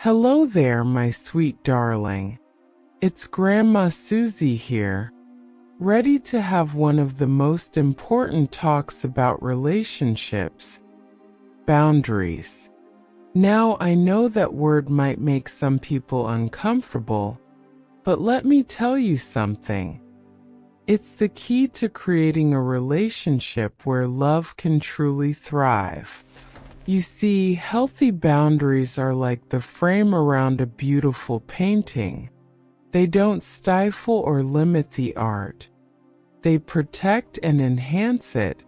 Hello there, my sweet darling. It's Grandma Suzie here, ready to have one of the most important talks about relationships, boundaries. Now, I know that word might make some people uncomfortable, but let me tell you something. It's the key to creating a relationship where love can truly thrive. You see, healthy boundaries are like the frame around a beautiful painting. They don't stifle or limit the art. They protect and enhance it,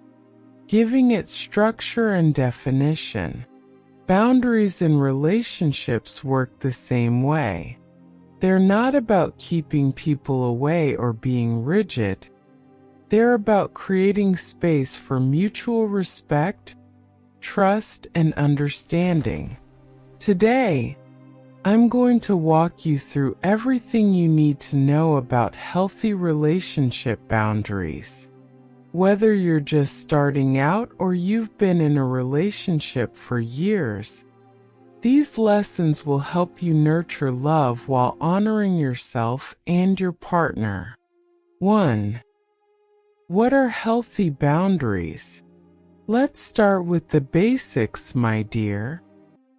giving it structure and definition. Boundaries in relationships work the same way. They're not about keeping people away or being rigid. They're about creating space for mutual respect, trust, and understanding. Today, I'm going to walk you through everything you need to know about healthy relationship boundaries. Whether you're just starting out or you've been in a relationship for years, these lessons will help you nurture love while honoring yourself and your partner. 1. What are healthy boundaries? Let's start with the basics, my dear.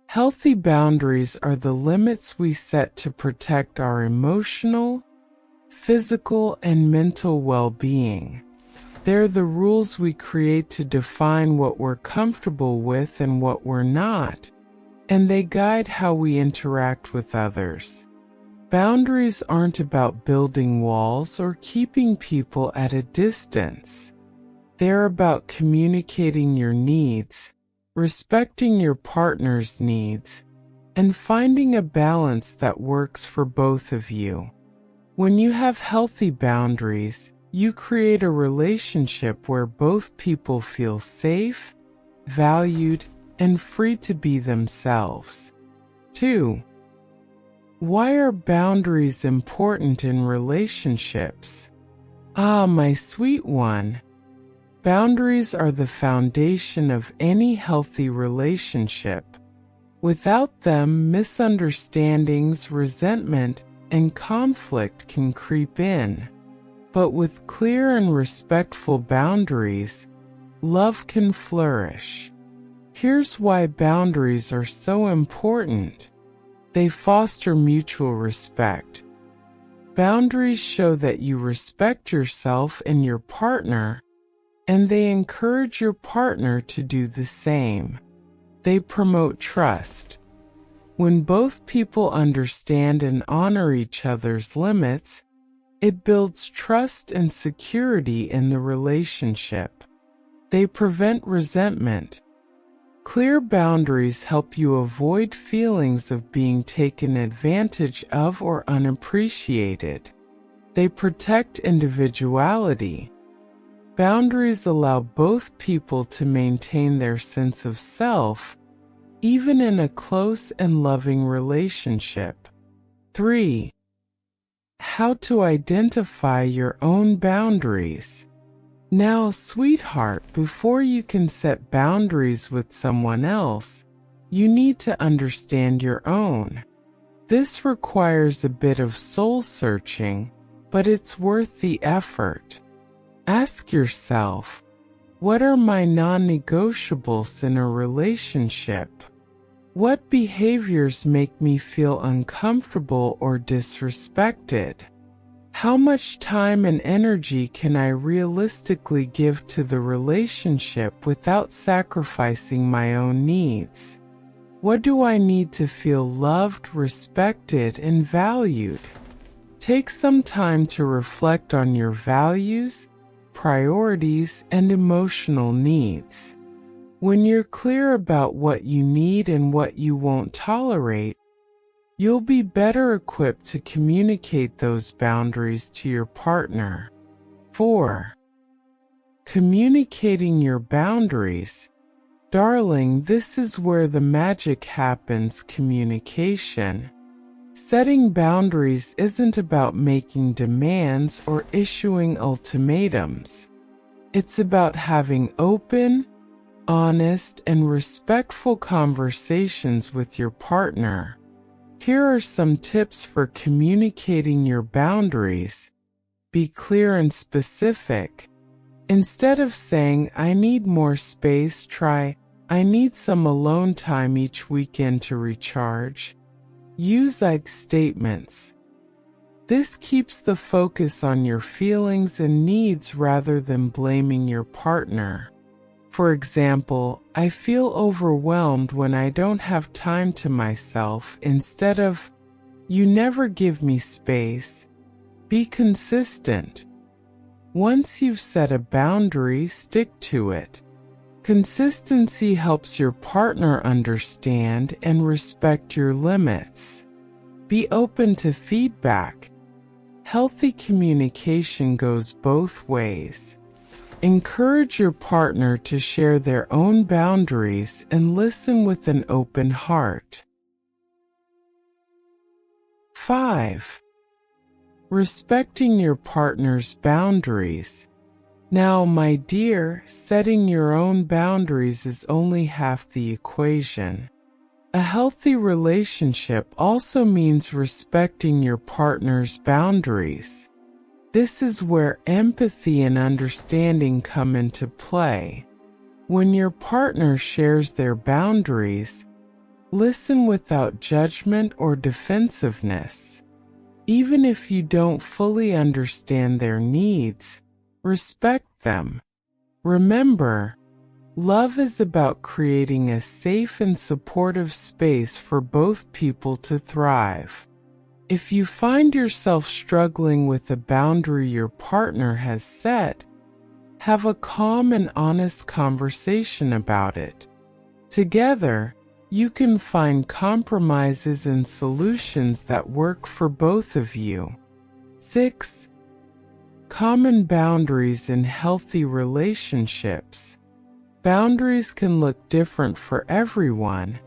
Healthy boundaries are the limits we set to protect our emotional, physical, and mental well-being. They're the rules we create to define what we're comfortable with and what we're not, and they guide how we interact with others. Boundaries aren't about building walls or keeping people at a distance. They're about communicating your needs, respecting your partner's needs, and finding a balance that works for both of you. When you have healthy boundaries, you create a relationship where both people feel safe, valued, and free to be themselves. 2. Why are boundaries important in relationships? Ah, my sweet one. Boundaries are the foundation of any healthy relationship. Without them, misunderstandings, resentment, and conflict can creep in. But with clear and respectful boundaries, love can flourish. Here's why boundaries are so important. They foster mutual respect. Boundaries show that you respect yourself and your partner, and they encourage your partner to do the same. They promote trust. When both people understand and honor each other's limits, it builds trust and security in the relationship. They prevent resentment. Clear boundaries help you avoid feelings of being taken advantage of or unappreciated. They protect individuality. Boundaries allow both people to maintain their sense of self, even in a close and loving relationship. 3. How to identify your own boundaries. Now, sweetheart, before you can set boundaries with someone else, you need to understand your own. This requires a bit of soul searching, but it's worth the effort. Ask yourself, what are my non-negotiables in a relationship? What behaviors make me feel uncomfortable or disrespected? How much time and energy can I realistically give to the relationship without sacrificing my own needs? What do I need to feel loved, respected, and valued? Take some time to reflect on your values, priorities, and emotional needs. When you're clear about what you need and what you won't tolerate, you'll be better equipped to communicate those boundaries to your partner. 4. Communicating your boundaries. Darling, this is where the magic happens: communication. Setting boundaries isn't about making demands or issuing ultimatums. It's about having open, honest, and respectful conversations with your partner. Here are some tips for communicating your boundaries. Be clear and specific. Instead of saying, "I need more space," try, "I need some alone time each weekend to recharge." Use "I" statements. This keeps the focus on your feelings and needs rather than blaming your partner. For example, "I feel overwhelmed when I don't have time to myself," instead of, "You never give me space." Be consistent. Once you've set a boundary, stick to it. Consistency helps your partner understand and respect your limits. Be open to feedback. Healthy communication goes both ways. Encourage your partner to share their own boundaries and listen with an open heart. 5. Respecting your partner's boundaries. Now, my dear, setting your own boundaries is only half the equation. A healthy relationship also means respecting your partner's boundaries. This is where empathy and understanding come into play. When your partner shares their boundaries, listen without judgment or defensiveness. Even if you don't fully understand their needs, respect them. Remember, love is about creating a safe and supportive space for both people to thrive. If you find yourself struggling with a boundary your partner has set, have a calm and honest conversation about it. Together, you can find compromises and solutions that work for both of you. 6. Common boundaries in healthy relationships. Boundaries can look different for everyone,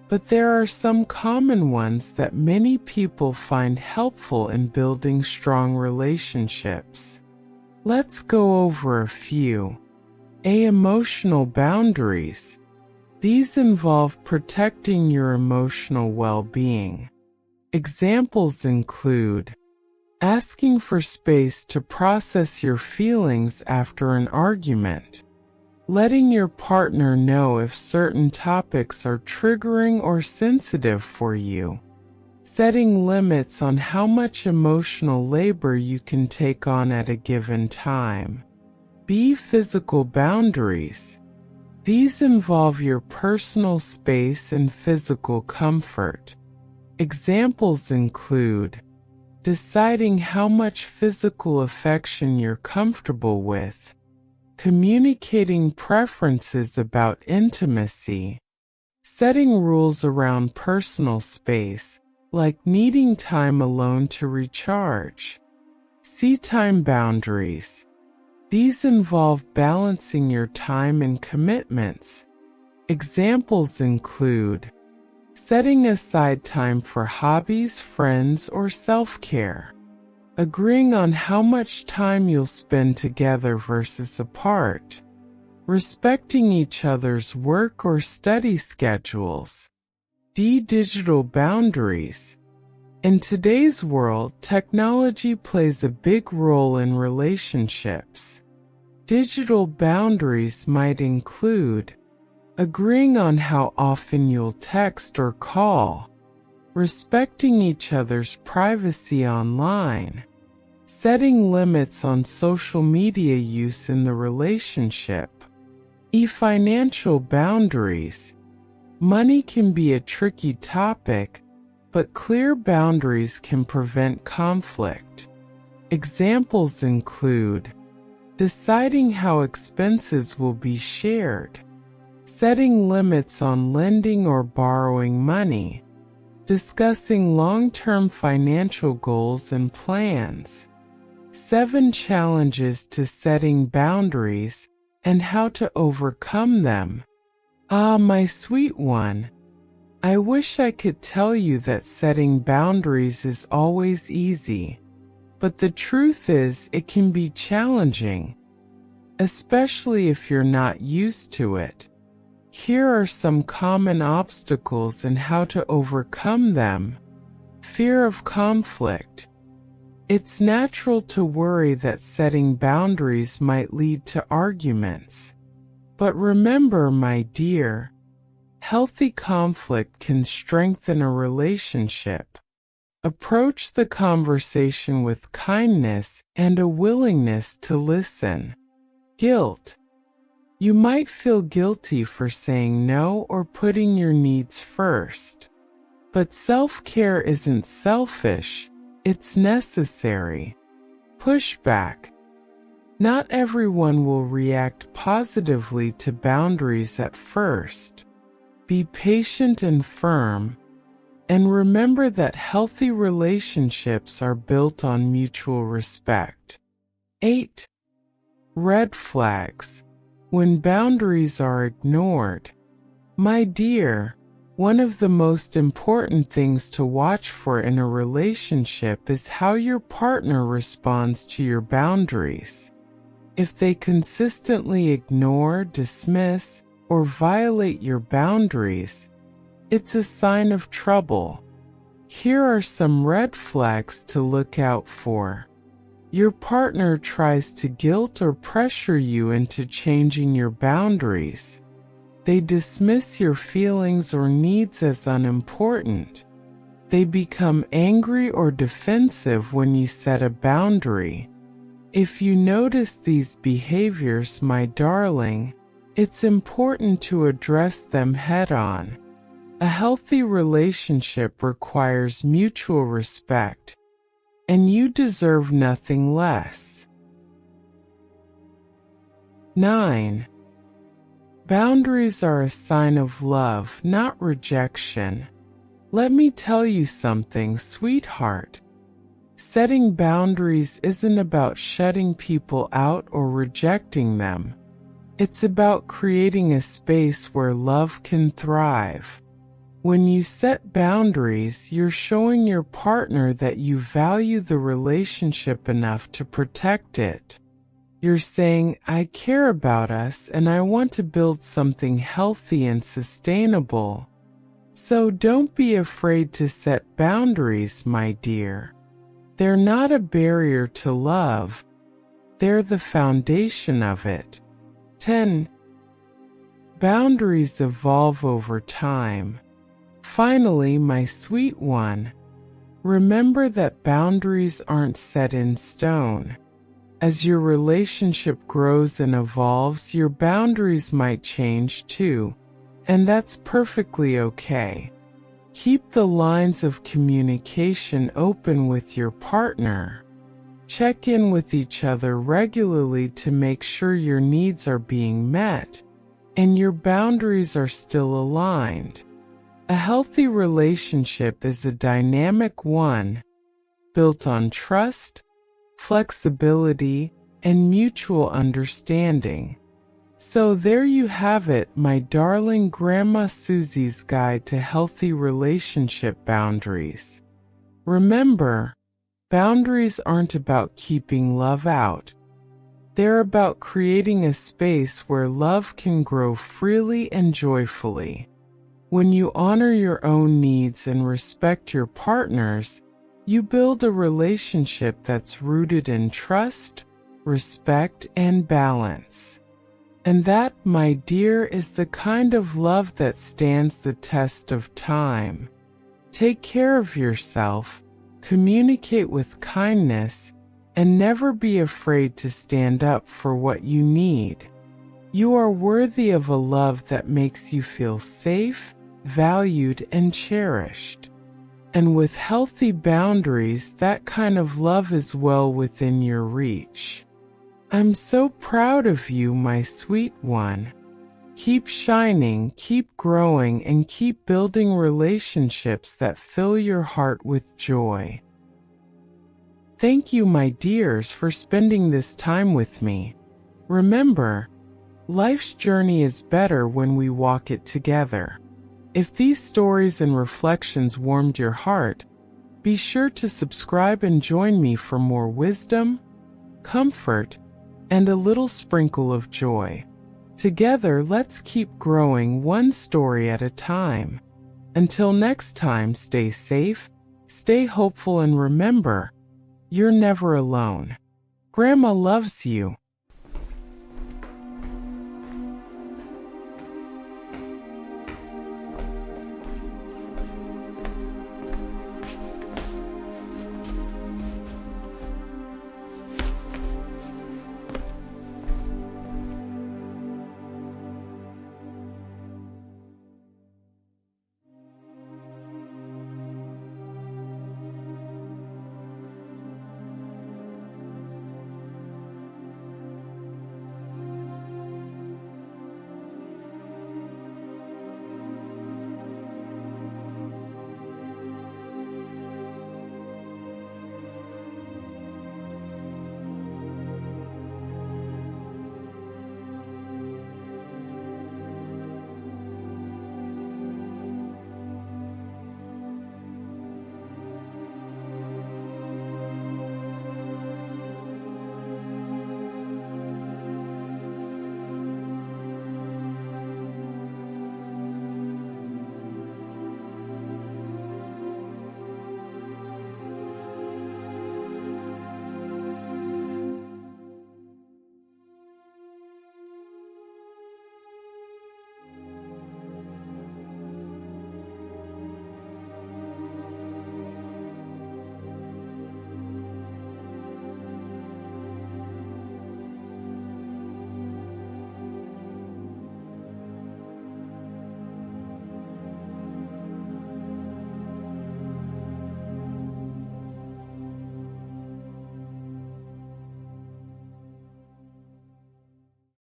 but there are some common ones that many people find helpful in building strong relationships. Let's go over a few. Emotional boundaries. These involve protecting your emotional well-being. Examples include asking for space to process your feelings after an argument, letting your partner know if certain topics are triggering or sensitive for you, setting limits on how much emotional labor you can take on at a given time. Be physical boundaries. These involve your personal space and physical comfort. Examples include deciding how much physical affection you're comfortable with, communicating preferences about intimacy, setting rules around personal space, like needing time alone to recharge. Time boundaries. These involve balancing your time and commitments. Examples include setting aside time for hobbies, friends, or self-care. Agreeing on how much time you'll spend together versus apart. Respecting each other's work or study schedules. Digital boundaries. In today's world, technology plays a big role in relationships. Digital boundaries might include agreeing on how often you'll text or call, respecting each other's privacy online, setting limits on social media use in the relationship. Financial boundaries. Money can be a tricky topic, but clear boundaries can prevent conflict. Examples include deciding how expenses will be shared, setting limits on lending or borrowing money, discussing long-term financial goals and plans. 7 challenges to setting boundaries and how to overcome them. My sweet one, I wish I could tell you that setting boundaries is always easy, but the truth is it can be challenging, especially if you're not used to it. Here are some common obstacles and how to overcome them. Fear of conflict. It's natural to worry that setting boundaries might lead to arguments. But remember, my dear, healthy conflict can strengthen a relationship. Approach the conversation with kindness and a willingness to listen. Guilt. You might feel guilty for saying no or putting your needs first. But self-care isn't selfish, it's necessary. Pushback. Not everyone will react positively to boundaries at first. Be patient and firm, and remember that healthy relationships are built on mutual respect. 8. Red flags. When boundaries are ignored. My dear, one of the most important things to watch for in a relationship is how your partner responds to your boundaries. If they consistently ignore, dismiss, or violate your boundaries, it's a sign of trouble. Here are some red flags to look out for. Your partner tries to guilt or pressure you into changing your boundaries. They dismiss your feelings or needs as unimportant. They become angry or defensive when you set a boundary. If you notice these behaviors, my darling, it's important to address them head-on. A healthy relationship requires mutual respect, and you deserve nothing less. 9. Boundaries are a sign of love, not rejection. Let me tell you something, sweetheart. Setting boundaries isn't about shutting people out or rejecting them. It's about creating a space where love can thrive. When you set boundaries, you're showing your partner that you value the relationship enough to protect it. You're saying, I care about us and I want to build something healthy and sustainable. So don't be afraid to set boundaries, my dear. They're not a barrier to love. They're the foundation of it. 10. Boundaries evolve over time. Finally, my sweet one, remember that boundaries aren't set in stone. As your relationship grows and evolves, your boundaries might change too, and that's perfectly okay. Keep the lines of communication open with your partner. Check in with each other regularly to make sure your needs are being met and your boundaries are still aligned. A healthy relationship is a dynamic one, built on trust, flexibility, and mutual understanding. So there you have it, my darling Grandma Suzie's guide to healthy relationship boundaries. Remember, boundaries aren't about keeping love out. They're about creating a space where love can grow freely and joyfully. When you honor your own needs and respect your partner's, you build a relationship that's rooted in trust, respect, and balance. And that, my dear, is the kind of love that stands the test of time. Take care of yourself, communicate with kindness, and never be afraid to stand up for what you need. You are worthy of a love that makes you feel safe, valued, and cherished. And with healthy boundaries, that kind of love is well within your reach. I'm so proud of you, my sweet one. Keep shining, keep growing, and keep building relationships that fill your heart with joy. Thank you, my dears, for spending this time with me. Remember, life's journey is better when we walk it together. If these stories and reflections warmed your heart, be sure to subscribe and join me for more wisdom, comfort, and a little sprinkle of joy. Together, let's keep growing one story at a time. Until next time, stay safe, stay hopeful, and remember, you're never alone. Grandma loves you.